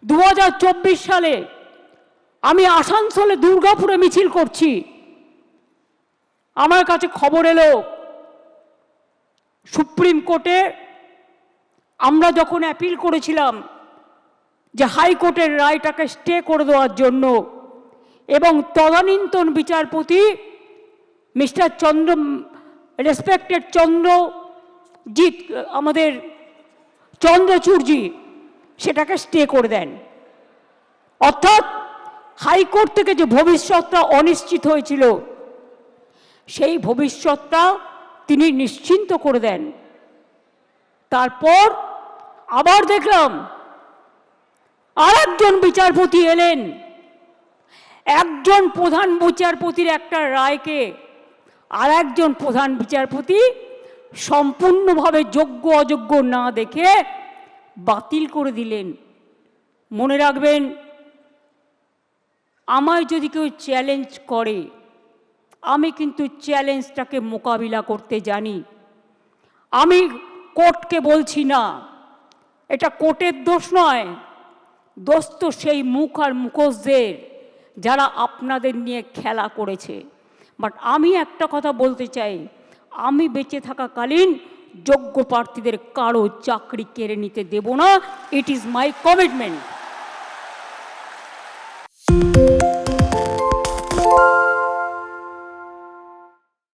2024 সালে আমি আসানসোলে দুর্গাপুরে মিছিল করছি। আমার কাছে খবর এলো সুপ্রিম কোর্টে আমরা যখন অ্যাপিল করেছিলাম যে হাইকোর্টের রায়টাকে স্টে করে দেওয়ার জন্য, এবং তদানীন্তন বিচারপতি মিস্টার রেসপেক্টেড আমাদের চন্দ্রচূড়জি সেটাকে স্টে করে দেন। অর্থাৎ হাইকোর্ট থেকে যে ভবিষ্যৎটা অনিশ্চিত হয়েছিল সেই ভবিষ্যৎটা তিনি নিশ্চিন্ত করে দেন। তারপর আবার দেখলাম আরেকজন বিচারপতি এলেন, একজন প্রধান বিচারপতির একটা রায়কে আর একজন প্রধান বিচারপতি সম্পূর্ণভাবে যোগ্য অযোগ্য না দেখে বাতিল করে দিলেন। মনে রাখবেন, আমায় যদি কেউ চ্যালেঞ্জ করে আমি কিন্তু চ্যালেঞ্জটাকে মোকাবিলা করতে জানি। আমি কোর্টকে বলছি না, এটা কোর্টের দোষ নয়, দোষ তো সেই মুখ আর মুখোশদের যারা আপনাদের নিয়ে খেলা করেছে। বাট আমি একটা কথা বলতে চাই, আমি বেঁচে থাকাকালীন যোগ্য প্রার্থীদের কারো চাকরি কেড়ে নিতে দেব না। It is my commitment.